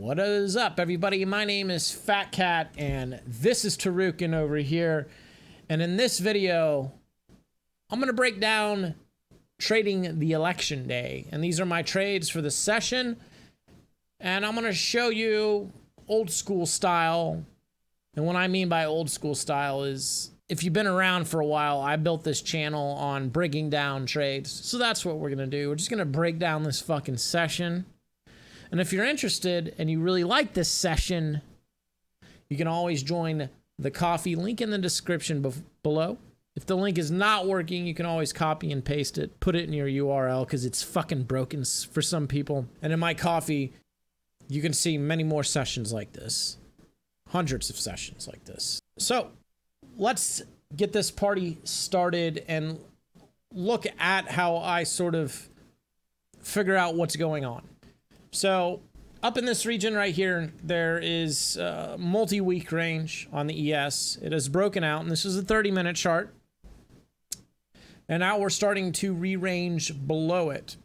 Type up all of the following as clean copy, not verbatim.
What is up, everybody? My name is Fat Cat, and this is Tarukin over here. And in this video, I'm going to break down trading the election day. And these are my trades for the session. And I'm going to show you old school style. And what I mean by old school style is, if you've been around for a while, I built this channel on breaking down trades. So that's what we're going to do. We're just going to break down this fucking session. And if you're interested and you really like this session, you can always join the coffee link in the description below. If the link is not working, you can always copy and paste it, put it in your URL because it's fucking broken for some people. And in my coffee, you can see many more sessions like this. Hundreds of sessions like this. So let's get this party started and look at how I sort of figure out what's going on. So up in this region right here, there is a multi-week range on the ES. It is broken out, and this is a 30-minute chart. And now we're starting to re-range below it.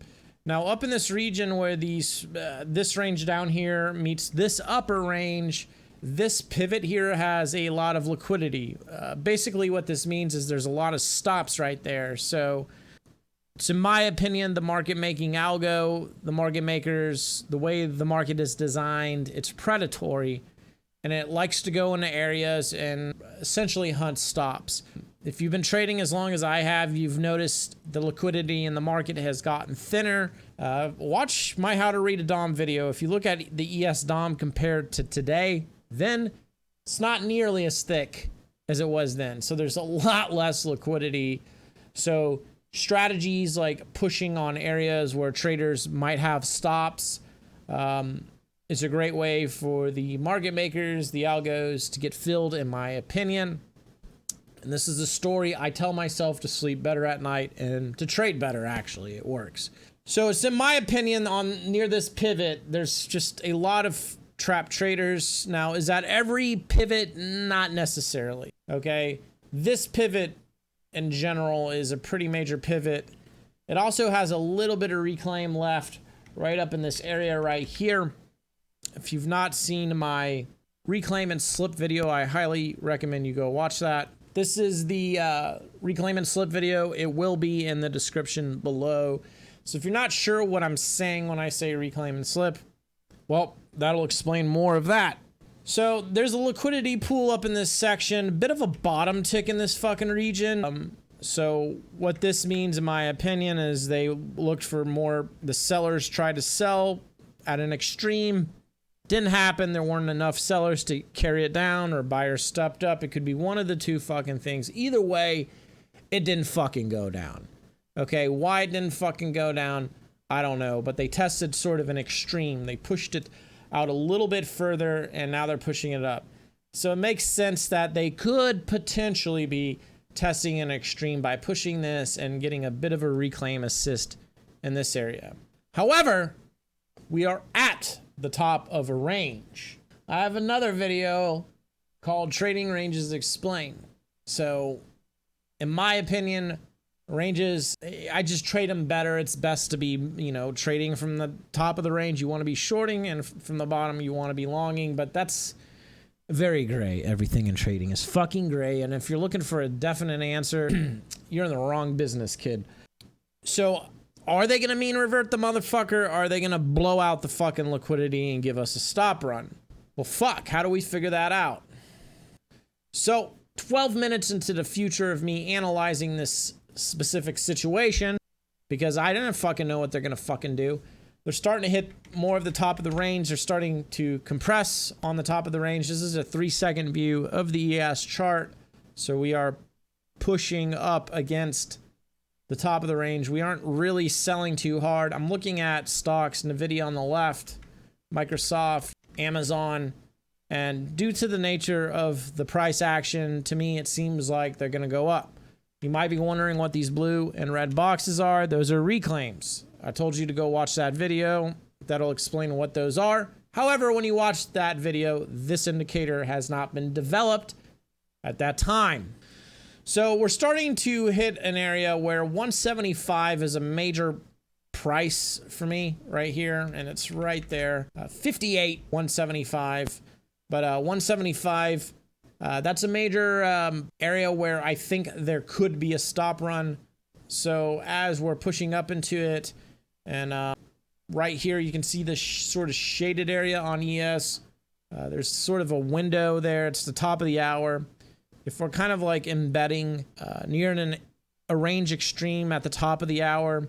Now up in this region where this range down here meets this upper range, this pivot here has a lot of liquidity. Basically what this means is there's a lot of stops right there. So it's, in my opinion, the market making algo, the market makers, the way the market is designed, it's predatory and it likes to go into areas and essentially hunt stops. If you've been trading as long as I have, you've noticed the liquidity in the market has gotten thinner. Watch my How to Read a DOM video. If you look at the ES DOM compared to today, then it's not nearly as thick as it was then. So there's a lot less liquidity. So strategies like pushing on areas where traders might have stops is a great way for the market makers, the algos, to get filled, in my opinion. And this is a story I tell myself to sleep better at night and to trade better. Actually, it works. So it's, in my opinion, on near this pivot, there's just a lot of trap traders. Now, is that every pivot? Not necessarily. Okay, this pivot in general is a pretty major pivot. It also has a little bit of reclaim left right up in this area right here. If you've not seen my reclaim and slip video, I highly recommend you go watch that. This is the reclaim and slip video. It will be in the description below. So if you're not sure what I'm saying when I say reclaim and slip, well, that'll explain more of that. So there's a liquidity pool up in this section, a bit of a bottom tick in this fucking region. So what this means, in my opinion, is they looked for more, the sellers tried to sell at an extreme. Didn't happen. There weren't enough sellers to carry it down, or buyers stepped up. It could be one of the two fucking things. Either way, it didn't fucking go down. Okay, why it didn't fucking go down, I don't know, but they tested sort of an extreme. They pushed it out a little bit further, and now they're pushing it up. So it makes sense that they could potentially be testing an extreme by pushing this and getting a bit of a reclaim assist in this area. However, we are at the top of a range. I have another video called Trading Ranges Explained. So in my opinion, ranges, I just trade them better. It's best to be, trading from the top of the range. You want to be shorting, and from the bottom, you want to be longing. But that's very gray. Everything in trading is fucking gray. And if you're looking for a definite answer, you're in the wrong business, kid. So are they going to mean revert the motherfucker? Are they going to blow out the fucking liquidity and give us a stop run? Well, fuck. How do we figure that out? So 12 minutes into the future of me analyzing this specific situation, because I didn't fucking know what they're gonna fucking do. They're starting to hit more of the top of the range. They're starting to compress on the top of the range. This is a 3-second view of the ES chart. So we are pushing up against the top of the range. We aren't really selling too hard. I'm looking at stocks, Nvidia on the left, Microsoft, Amazon, and due to the nature of the price action, to me, it seems like they're gonna go up. You might be wondering what these blue and red boxes are. Those are reclaims. I told you to go watch that video. That'll explain what those are. However, when you watch that video, this indicator has not been developed at that time. So we're starting to hit an area where 175 is a major price for me right here, and it's right there, 58, 175. But 175, that's a major area where I think there could be a stop run. So as we're pushing up into it, and right here you can see the sort of shaded area on ES. There's sort of a window there. It's the top of the hour. If we're kind of like embedding near a range extreme at the top of the hour,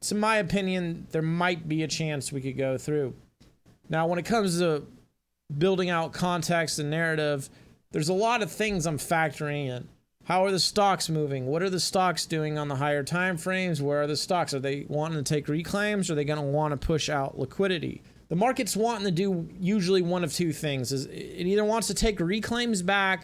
so in my opinion, there might be a chance we could go through. Now, when it comes to building out context and narrative, there's a lot of things I'm factoring in. How are the stocks moving? What are the stocks doing on the higher time frames? Where are the stocks? Are they wanting to take reclaims? Or are they going to want to push out liquidity? The market's wanting to do usually one of two things. It either wants to take reclaims back,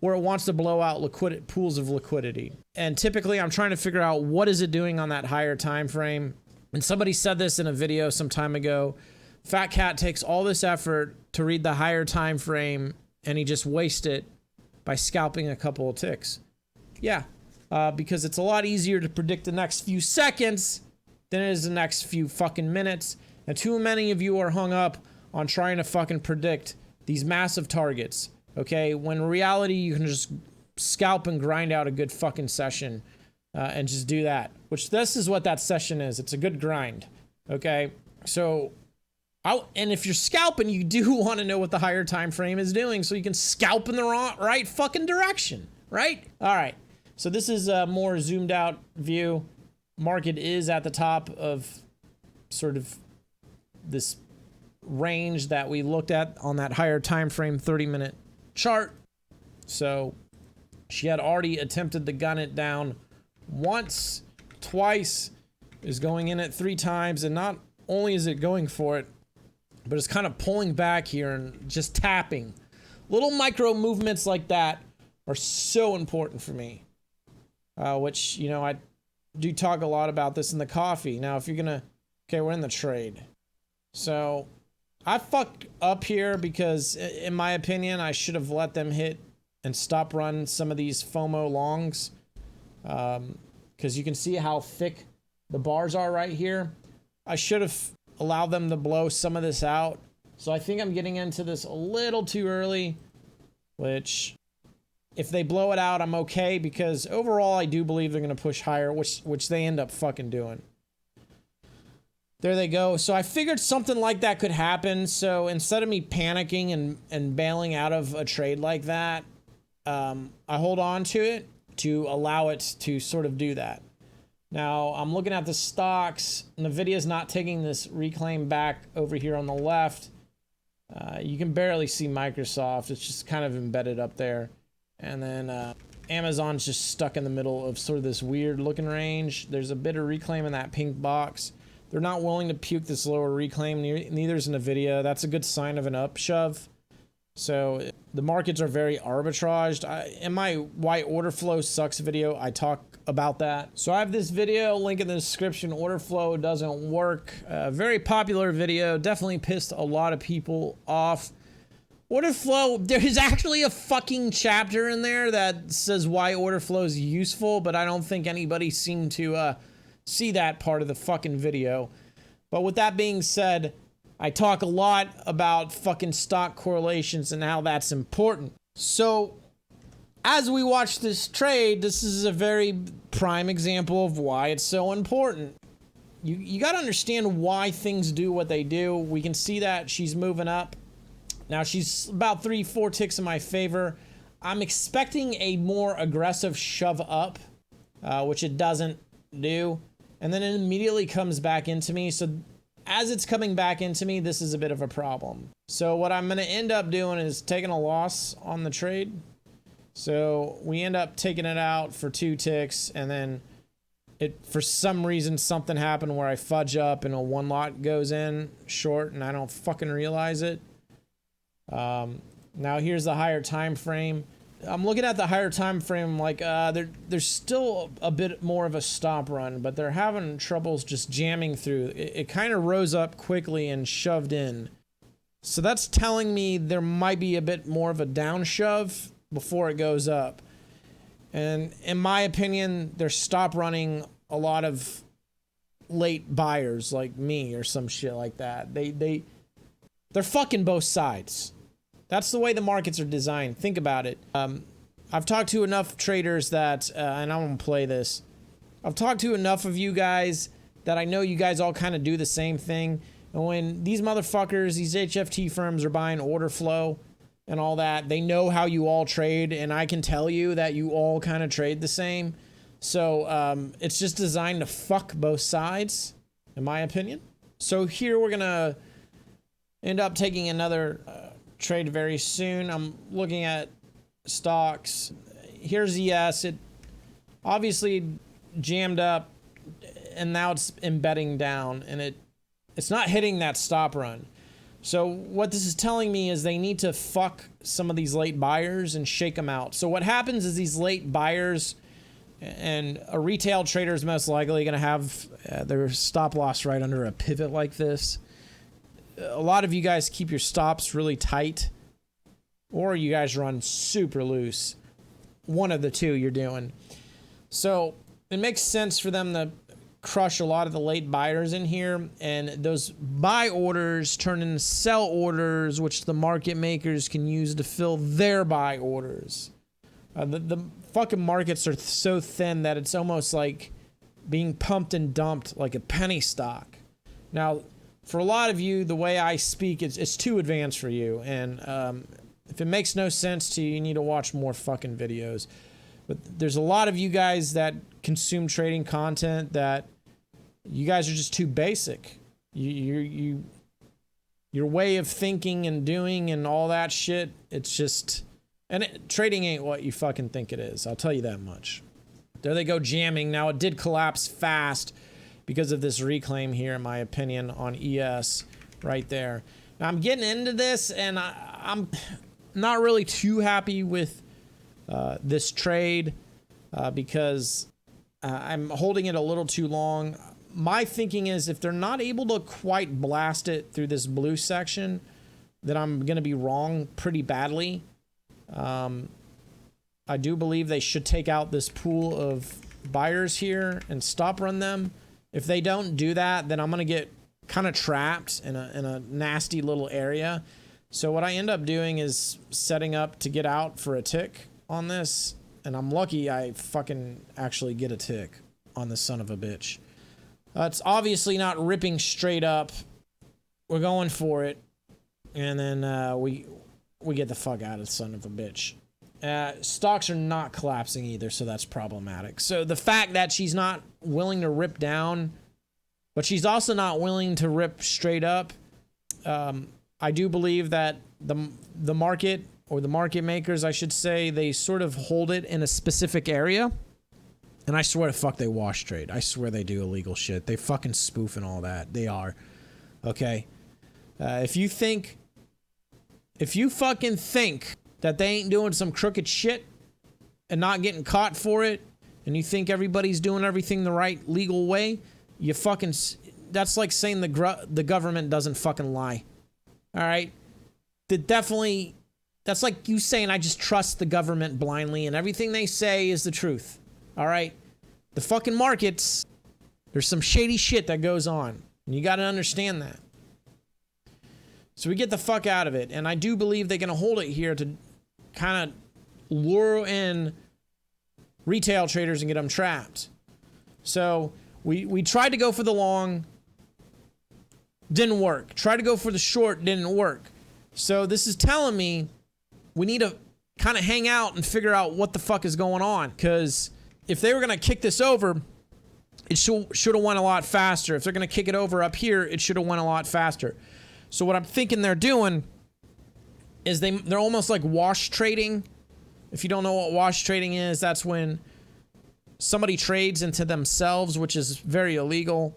or it wants to blow out pools of liquidity. And typically I'm trying to figure out what is it doing on that higher time frame. And somebody said this in a video some time ago. Fat Cat takes all this effort to read the higher time frame, and he just wastes it by scalping a couple of ticks. Yeah, because it's a lot easier to predict the next few seconds than it is the next few fucking minutes. And too many of you are hung up on trying to fucking predict these massive targets. Okay, when in reality, you can just scalp and grind out a good fucking session and just do that, which this is what that session is. It's a good grind. Okay, so and if you're scalping, you do want to know what the higher time frame is doing so you can scalp in the right fucking direction, right? All right, so this is a more zoomed out view. Market is at the top of sort of this range that we looked at on that higher time frame 30-minute chart. So she had already attempted to gun it down once, twice, is going in it 3 times, and not only is it going for it, but it's kind of pulling back here and just tapping. Little micro movements like that are so important for me, which, you know, I do talk a lot about this in the coffee. Now, if you're gonna, okay, we're in the trade. So I fucked up here because, in my opinion, I should have let them hit and stop run some of these FOMO longs. Because you can see how thick the bars are right here. I should have allowed them to blow some of this out. So I think I'm getting into this a little too early, which if they blow it out, I'm okay, because overall I do believe they're going to push higher, which they end up fucking doing. There they go. So I figured something like that could happen. So instead of me panicking and bailing out of a trade like that, I hold on to it to allow it to sort of do that. Now I'm looking at the stocks. NVIDIA's not taking this reclaim back over here on the left. You can barely see Microsoft. It's just kind of embedded up there. And then Amazon's just stuck in the middle of sort of this weird looking range. There's a bit of reclaim in that pink box. They're not willing to puke this lower reclaim. Neither is NVIDIA. That's a good sign of an upshove. So the markets are very arbitraged. In my why order flow sucks video, I talk about that. So I have this video, link in the description. Order flow doesn't work. Very popular video. Definitely pissed a lot of people off. Order flow, there's actually a fucking chapter in there that says why order flow is useful, but I don't think anybody seemed to see that part of the fucking video. But with that being said, I talk a lot about fucking stock correlations and how that's important. So as we watch this trade, this is a very prime example of why it's so important. You got to understand why things do what they do. We can see that she's moving up. Now she's about 3-4 ticks in my favor. I'm expecting a more aggressive shove up, which it doesn't do. And then it immediately comes back into me. So as it's coming back into me, this is a bit of a problem. So what I'm going to end up doing is taking a loss on the trade. So we end up taking it out for 2 ticks, and then for some reason something happened where I fudge up and a 1 lot goes in short and I don't fucking realize it. Now here's the higher time frame. I'm looking at the higher time frame like there's still a bit more of a stop run, but they're having troubles just jamming through. It kind of rose up quickly and shoved in. So that's telling me there might be a bit more of a down shove before it goes up. And in my opinion, they're stop running a lot of late buyers like me or some shit like that. They're fucking both sides. That's the way the markets are designed. Think about it. I've talked to enough traders that, and I'm gonna play this. I've talked to enough of you guys that I know you guys all kind of do the same thing. And when these motherfuckers, these HFT firms are buying order flow and all that, they know how you all trade, and I can tell you that you all kind of trade the same. So it's just designed to fuck both sides, in my opinion. So here we're gonna end up taking another trade very soon. I'm looking at stocks. Here's ES. It obviously jammed up, and now it's embedding down, and it's not hitting that stop run. So what this is telling me is they need to fuck some of these late buyers and shake them out. So what happens is these late buyers, and a retail trader is most likely going to have their stop loss right under a pivot like this. A lot of you guys keep your stops really tight, or you guys run super loose. One of the two you're doing. So it makes sense for them to crush a lot of the late buyers in here, and those buy orders turn into sell orders, which the market makers can use to fill their buy orders. The fucking markets are so thin that it's almost like being pumped and dumped like a penny stock. Now, for a lot of you, the way I speak, it's too advanced for you, and if it makes no sense to you, you need to watch more fucking videos. But there's a lot of you guys that consume trading content that you guys are just too basic. Your way of thinking and doing and all that shit, it's just... And trading ain't what you fucking think it is. I'll tell you that much. There they go jamming. Now, it did collapse fast because of this reclaim here, in my opinion, on ES right there. Now, I'm getting into this, and I'm not really too happy with this trade because I'm holding it a little too long. My thinking is if they're not able to quite blast it through this blue section, then I'm going to be wrong pretty badly. I do believe they should take out this pool of buyers here and stop run them. If they don't do that, then I'm going to get kind of trapped in a nasty little area. So what I end up doing is setting up to get out for a tick on this. And I'm lucky I fucking actually get a tick on this son of a bitch. It's obviously not ripping straight up. We're going for it. And then we get the fuck out of the son of a bitch. Stocks are not collapsing either, so that's problematic. So the fact that she's not willing to rip down, but she's also not willing to rip straight up, I do believe that the market, or the market makers, I should say, they sort of hold it in a specific area. And I swear to fuck they wash trade. I swear they do illegal shit. They fucking spoof and all that. They are. Okay? If you fucking think that they ain't doing some crooked shit and not getting caught for it, and you think everybody's doing everything the right legal way, you fucking... That's like saying the government doesn't fucking lie. All right? That's like you saying I just trust the government blindly and everything they say is the truth. All right? The fucking markets, there's some shady shit that goes on. And you got to understand that. So we get the fuck out of it. And I do believe they're going to hold it here to kind of lure in retail traders and get them trapped. So we tried to go for the long. Didn't work. Tried to go for the short. Didn't work. So this is telling me we need to kind of hang out and figure out what the fuck is going on. Because if they were going to kick this over, it should have went a lot faster. If they're going to kick it over up here, it should have went a lot faster. So what I'm thinking they're doing is they're almost like wash trading. If you don't know what wash trading is, that's when somebody trades into themselves, which is very illegal.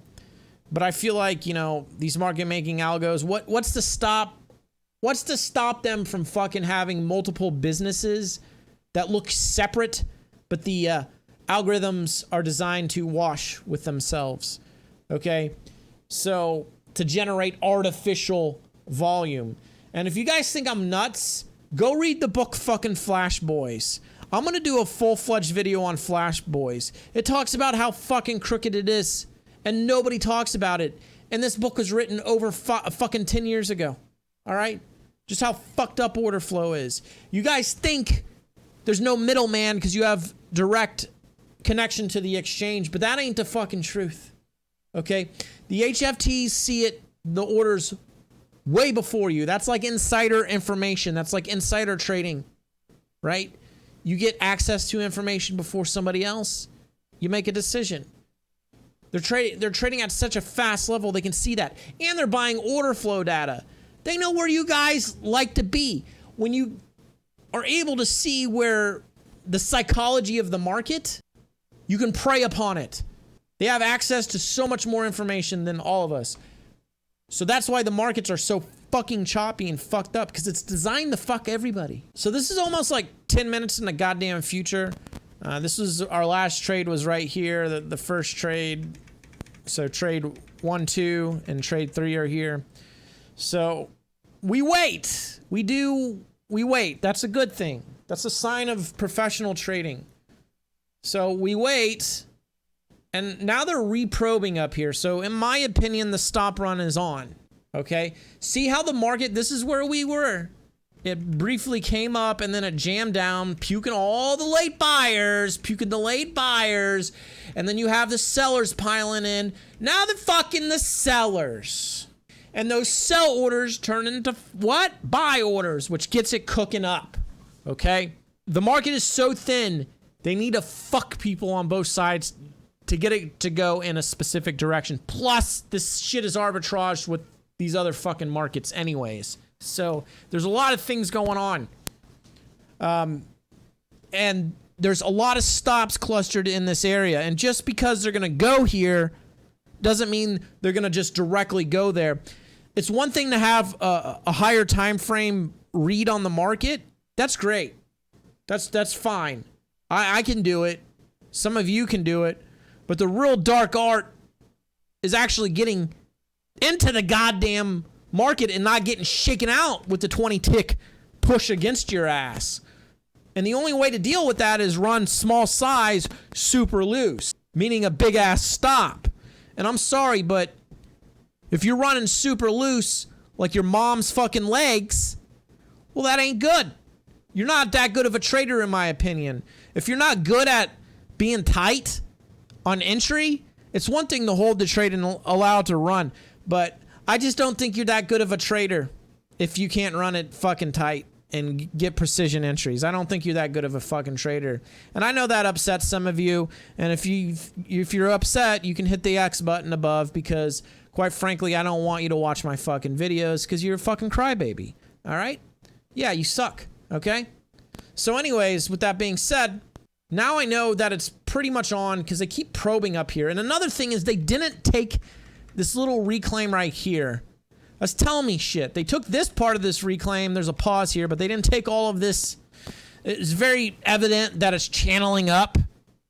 But I feel like, you know, these market making algos, what's to stop them from fucking having multiple businesses that look separate, but the algorithms are designed to wash with themselves. Okay? So to generate artificial volume. And if you guys think I'm nuts, go read the book fucking Flash Boys. I'm going to do a full-fledged video on Flash Boys. It talks about how fucking crooked it is and nobody talks about it. And this book was written over fucking 10 years ago. All right? Just how fucked up order flow is. You guys think there's no middleman because you have direct connection to the exchange, but that ain't the fucking truth. Okay? The HFTs see it, the orders, way before you. That's like insider information. That's like insider trading, right? You get access to information before somebody else. You make a decision. They're trading at such a fast level, they can see that. And they're buying order flow data. They know where you guys like to be. When you are able to see where the psychology of the market, you can prey upon it. They have access to so much more information than all of us. So that's why the markets are so fucking choppy and fucked up, because it's designed to fuck everybody. So this is almost like 10 minutes in the goddamn future. This was our last trade was right here, the first trade. So trade 1, 2, and trade 3 are here. So we wait. We wait. That's a good thing. That's a sign of professional trading. So we wait. And now they're reprobing up here. So in my opinion, the stop run is on. Okay? See how the market, this is where we were. It briefly came up and then it jammed down, puking all the late buyers, and then you have the sellers piling in. Now they're fucking the sellers. And those sell orders turn into what? Buy orders, which gets it cooking up. Okay? The market is so thin, they need to fuck people on both sides to get it to go in a specific direction. Plus, this shit is arbitraged with these other fucking markets anyways. So there's a lot of things going on. And there's a lot of stops clustered in this area. And just because they're going to go here doesn't mean they're going to just directly go there. It's one thing to have a higher time frame read on the market. That's great. That's fine. I can do it. Some of you can do it. But the real dark art is actually getting into the goddamn market and not getting shaken out with the 20 tick push against your ass. And the only way to deal with that is run small size super loose, meaning a big ass stop. And I'm sorry, but if you're running super loose like your mom's fucking legs, well, that ain't good. You're not that good of a trader, in my opinion. If you're not good at being tight on entry, it's one thing to hold the trade and allow it to run, but I just don't think you're that good of a trader if you can't run it fucking tight and get precision entries. I don't think you're that good of a fucking trader. And I know that upsets some of you, and if you're upset, you can hit the X button above, because quite frankly, I don't want you to watch my fucking videos because you're a fucking crybaby. All right? Yeah, you suck. Okay? So anyways, with that being said, now I know that it's pretty much on because they keep probing up here. And another thing is they didn't take this little reclaim right here. That's telling me shit. They took this part of this reclaim. There's a pause here, but they didn't take all of this. It's very evident that it's channeling up.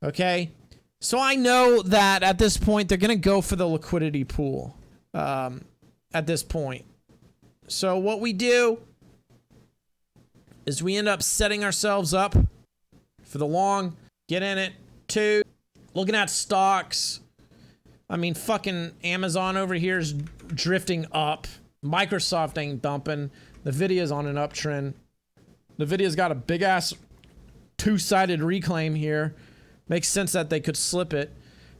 Okay? So I know that at this point, they're going to go for the liquidity pool at this point. So what we do is we end up setting ourselves up for the long, get in it. 2, looking at stocks. I mean, fucking Amazon over here is drifting up. Microsoft ain't dumping. NVIDIA's on an uptrend. NVIDIA's got a big ass 2-sided reclaim here. Makes sense that they could slip it.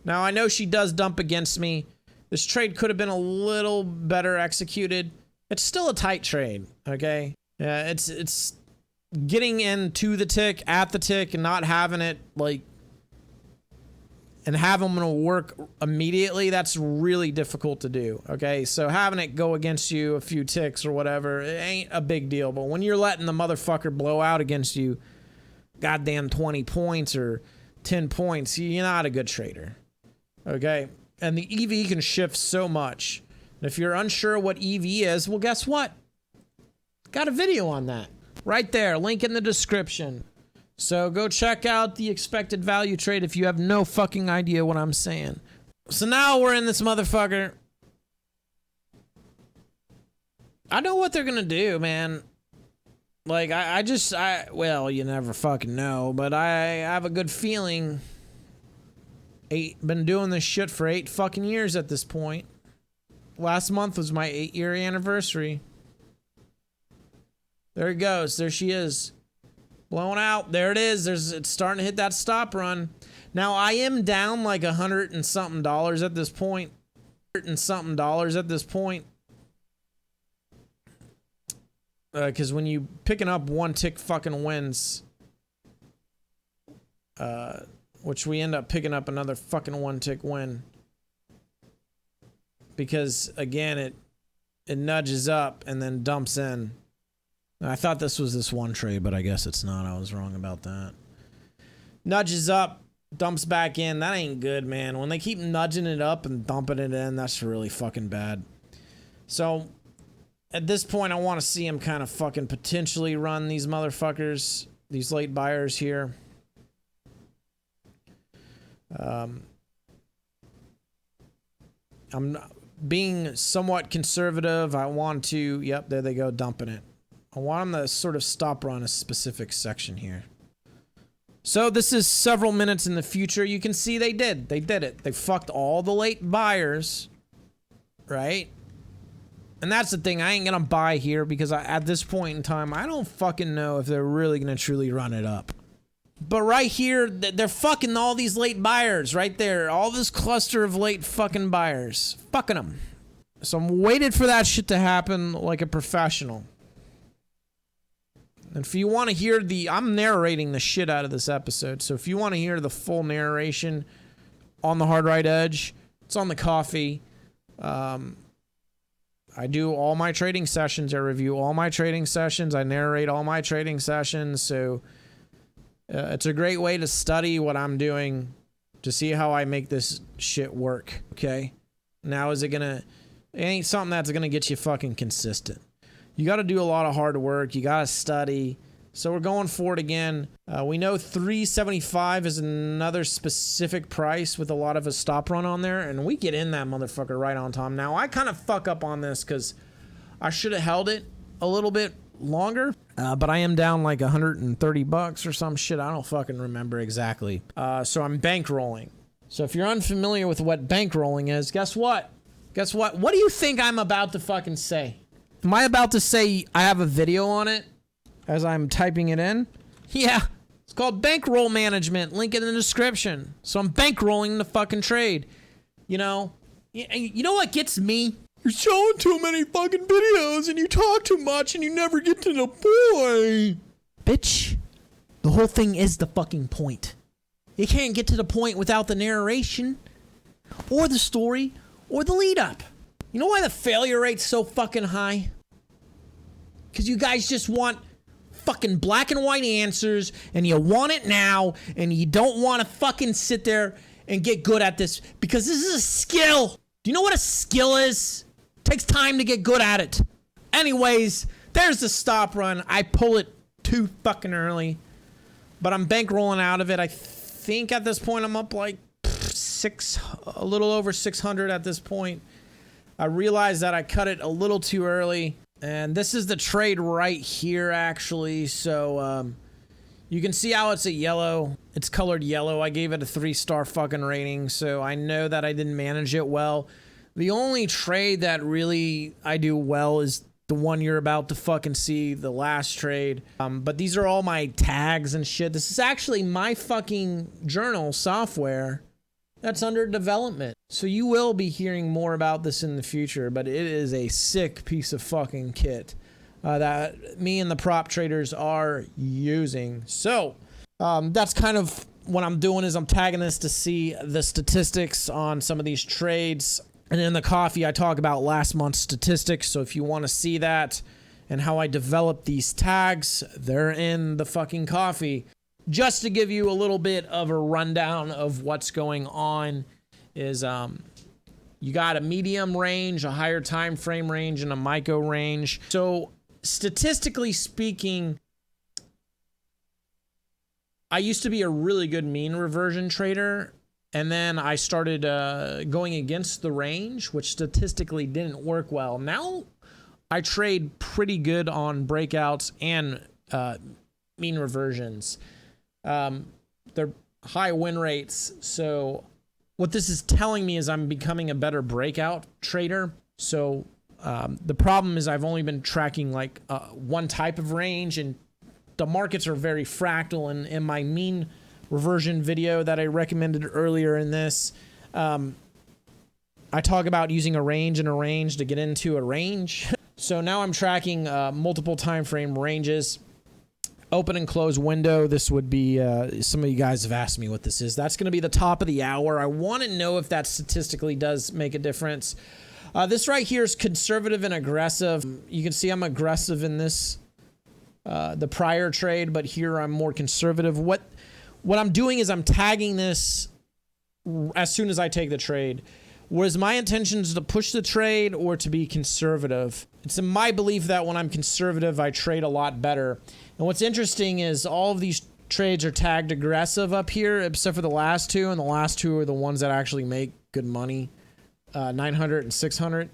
Now, I know she does dump against me. This trade could have been a little better executed. It's still a tight trade, okay? Yeah, it's getting into the tick, at the tick, and not having it, like, and have them to work immediately, that's really difficult to do, okay? So having it go against you a few ticks or whatever, it ain't a big deal. But when you're letting the motherfucker blow out against you goddamn 20 points or 10 points, you're not a good trader, okay? And the EV can shift so much. And if you're unsure what EV is, well, guess what? Got a video on that right there, link in the description. So go check out the expected value trade if you have no fucking idea what I'm saying. So now we're in this motherfucker. I know what they're gonna do, man. Like, well, you never fucking know, but I have a good feeling Been doing this shit for 8 fucking years at this point. Last month was my 8-year anniversary. There it goes. There she is. Blowing out. There it is. It's starting to hit that stop run. Now, I am down like $100 and something at this point. Because when you picking up one tick fucking wins, which we end up picking up another fucking one tick win. Because again, it nudges up and then dumps in. I thought this was this one trade, but I guess it's not. I was wrong about that. Nudges up, dumps back in. That ain't good, man. When they keep nudging it up and dumping it in, that's really fucking bad. So at this point, I want to see him kind of fucking potentially run these motherfuckers, these late buyers here. I'm being somewhat conservative. I want to, yep, there they go, dumping it. I want them to sort of stop run a specific section here. So this is several minutes in the future. You can see they did it. They fucked all the late buyers, right? And that's the thing. I ain't gonna buy here because at this point in time, I don't fucking know if they're really gonna truly run it up. But right here, they're fucking all these late buyers right there. All this cluster of late fucking buyers. Fucking them. So I'm waiting for that shit to happen like a professional. And if you want to hear I'm narrating the shit out of this episode. So if you want to hear the full narration on the Hard Right Edge, it's on the coffee. I do all my trading sessions. I review all my trading sessions. I narrate all my trading sessions. So it's a great way to study what I'm doing to see how I make this shit work. Okay. Now, it ain't something that's going to get you fucking consistent. You got to do a lot of hard work. You got to study. So we're going for it again. We know 375 is another specific price with a lot of a stop run on there. And we get in that motherfucker right on time. Now, I kind of fuck up on this because I should have held it a little bit longer. But I am down like $130 or some shit. I don't fucking remember exactly. So I'm bankrolling. So if you're unfamiliar with what bankrolling is, guess what? Guess what? What do you think I'm about to fucking say? Am I about to say I have a video on it as I'm typing it in? Yeah. It's called bankroll management. Link in the description. So I'm bankrolling the fucking trade. You know what gets me? You're showing too many fucking videos and you talk too much and you never get to the point. Bitch, the whole thing is the fucking point. You can't get to the point without the narration or the story or the lead up. You know why the failure rate's so fucking high? Because you guys just want fucking black and white answers and you want it now and you don't want to fucking sit there and get good at this because this is a skill. Do you know what a skill is? It takes time to get good at it. Anyways, there's the stop run. I pull it too fucking early, but I'm bankrolling out of it. I think at this point I'm up like a little over 600 at this point. I realized that I cut it a little too early. And this is the trade right here, actually. So you can see how it's a yellow. It's colored yellow. I gave it a 3-star fucking rating. So I know that I didn't manage it well. The only trade that really I do well is the one you're about to fucking see, the last trade. But these are all my tags and shit. This is actually my fucking journal software that's under development. So you will be hearing more about this in the future, but it is a sick piece of fucking kit that me and the prop traders are using. So that's kind of what I'm doing is I'm tagging this to see the statistics on some of these trades. And in the coffee, I talk about last month's statistics. So if you want to see that and how I develop these tags, they're in the fucking coffee. Just to give you a little bit of a rundown of what's going on is you got a medium range, a higher time frame range, and a micro range. So statistically speaking, I used to be a really good mean reversion trader, and then I started going against the range, which statistically didn't work well. Now I trade pretty good on breakouts and mean reversions. They're high win rates, so what this is telling me is I'm becoming a better breakout trader. So the problem is I've only been tracking like one type of range, and the markets are very fractal. And in my mean reversion video that I recommended earlier in this, I talk about using a range and a range to get into a range. So now I'm tracking multiple time frame ranges. Open and close window. This would be, some of you guys have asked me what this is. That's going to be the top of the hour. I want to know if that statistically does make a difference. This right here is conservative and aggressive. You can see I'm aggressive in this, the prior trade, but here I'm more conservative. What I'm doing is I'm tagging this as soon as I take the trade. Whereas my intention is to push the trade or to be conservative. It's in my belief that when I'm conservative, I trade a lot better. And what's interesting is all of these trades are tagged aggressive up here, except for the last two, and the last two are the ones that actually make good money, 900 and 600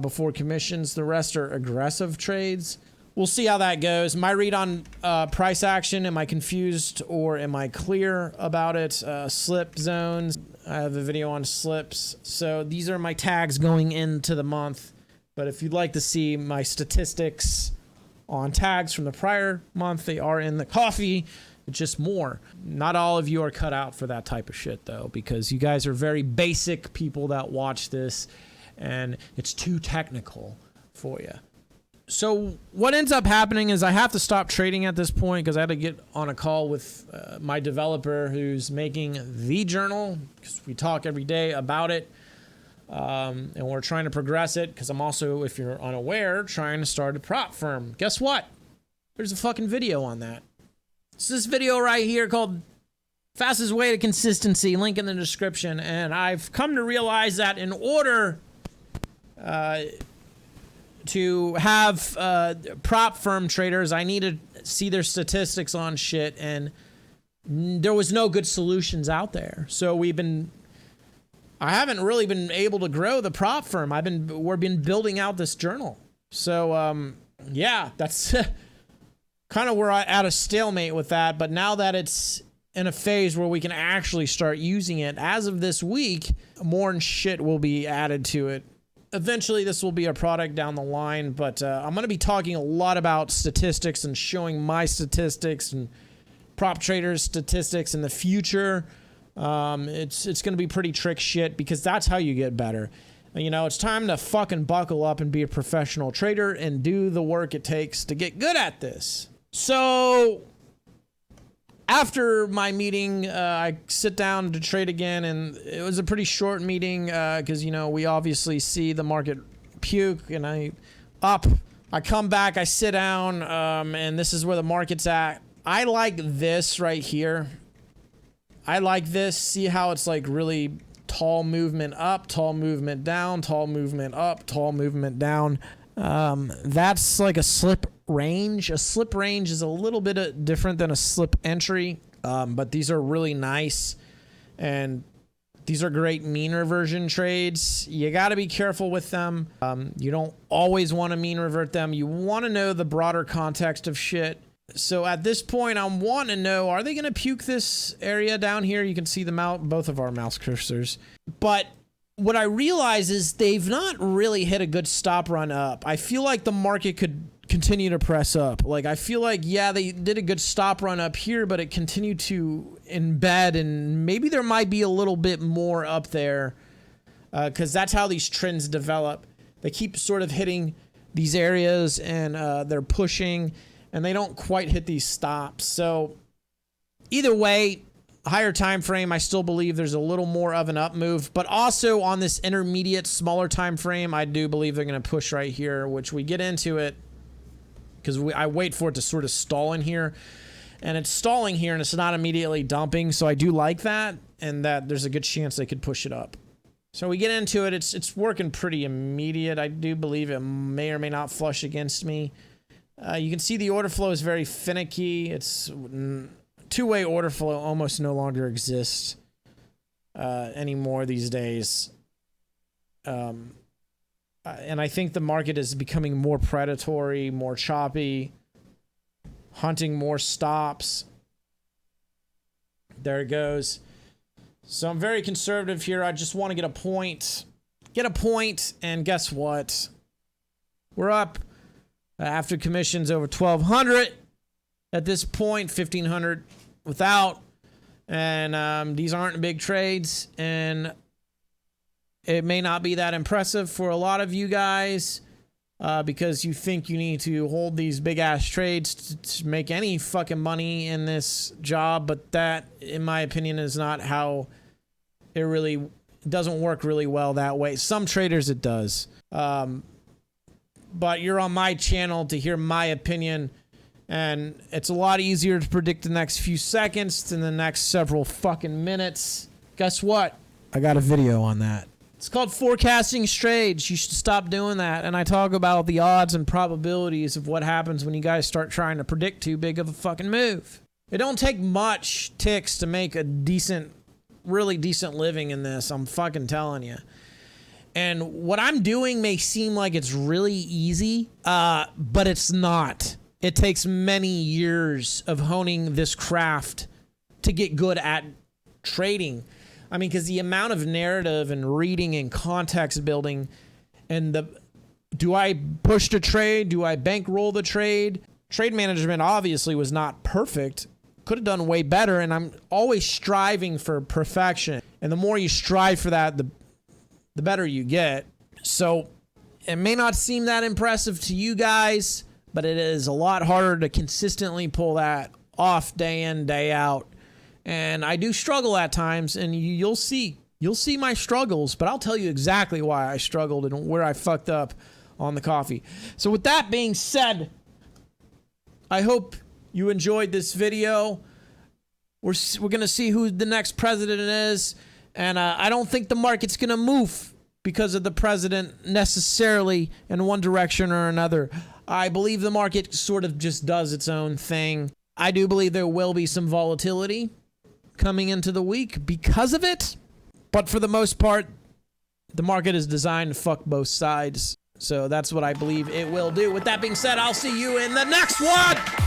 before commissions. The rest are aggressive trades. We'll see how that goes. My read on price action, am I confused or am I clear about it? Slip zones, I have a video on slips. So these are my tags going into the month. But if you'd like to see my statistics on tags from the prior month, they are in the coffee. It's just more. Not all of you are cut out for that type of shit, though, because you guys are very basic people that watch this, and it's too technical for you. So what ends up happening is I have to stop trading at this point because I had to get on a call with my developer who's making the journal, because we talk every day about it. And we're trying to progress it because I'm also, if you're unaware, trying to start a prop firm. Guess what? There's a fucking video on that. It's this video right here called Fastest Way to Consistency, link in the description. And I've come to realize that in order to have prop firm traders, I need to see their statistics on shit, and there was no good solutions out there. So I haven't really been able to grow the prop firm. We've been building out this journal. So yeah, that's kind of where I at a stalemate with that. But now that it's in a phase where we can actually start using it, as of this week, more shit will be added to it. Eventually, this will be a product down the line, but I'm going to be talking a lot about statistics and showing my statistics and prop traders' statistics in the future. It's going to be pretty trick shit because that's how you get better. You know, it's time to fucking buckle up and be a professional trader and do the work it takes to get good at this. So after my meeting, I sit down to trade again, and it was a pretty short meeting because, you know, we obviously see the market puke, and I come back, I sit down, and this is where the market's at. I like this right here. I like this. See how it's like really tall movement up, tall movement down, tall movement up, tall movement down. That's like a slip range. A slip range is a little bit different than a slip entry, but these are really nice, and these are great mean reversion trades. You got to be careful with them. You don't always want to mean revert them. You want to know the broader context of shit. So at this point, I'm wanting to know, are they going to puke this area down here? You can see both of our mouse cursors. But what I realize is they've not really hit a good stop run up. I feel like the market could continue to press up. Like, I feel like, yeah, they did a good stop run up here, but it continued to embed, and maybe there might be a little bit more up there because that's how these trends develop. They keep sort of hitting these areas, and they're pushing, and they don't quite hit these stops. So either way, higher time frame, I still believe there's a little more of an up move, but also on this intermediate smaller time frame, I do believe they're going to push right here, which we get into it because I wait for it to sort of stall in here, and it's stalling here and it's not immediately dumping. So I do like that, and that there's a good chance they could push it up. So we get into it. It's working pretty immediate. I do believe it may or may not flush against me. You can see the order flow is very finicky. It's two-way order flow almost no longer exists anymore these days. And I think the market is becoming more predatory, more choppy, hunting more stops. There it goes. So I'm very conservative here. I just want to get a point. And guess what? We're up after commissions over 1,200 at this point, 1,500 without. And these aren't big trades, and it may not be that impressive for a lot of you guys because you think you need to hold these big ass trades to make any fucking money in this job, but that, in my opinion, is not how it really doesn't work really well that way. Some traders it does, but you're on my channel to hear my opinion, and it's a lot easier to predict the next few seconds than the next several fucking minutes. Guess what? I got a video on that. It's called Forecasting Trades. You should stop doing that. And I talk about the odds and probabilities of what happens when you guys start trying to predict too big of a fucking move. It don't take much ticks to make a decent, really decent living in this. I'm fucking telling you. And what I'm doing may seem like it's really easy, but it's not. It takes many years of honing this craft to get good at trading. I mean, because the amount of narrative and reading and context building and do I push the trade? Do I bankroll the trade? Trade management obviously was not perfect. Could have done way better, and I'm always striving for perfection. And the more you strive for that, the better you get. So it may not seem that impressive to you guys, but it is a lot harder to consistently pull that off day in, day out. And I do struggle at times, and you'll see my struggles, but I'll tell you exactly why I struggled and where I fucked up on the coffee. So with that being said, I hope you enjoyed this video. We're going to see who the next president is, and I don't think the market's going to move because of the president necessarily in one direction or another. I believe the market sort of just does its own thing. I do believe there will be some volatility coming into the week because of it, but for the most part, the market is designed to fuck both sides. So that's what I believe it will do. With that being said, I'll see you in the next one.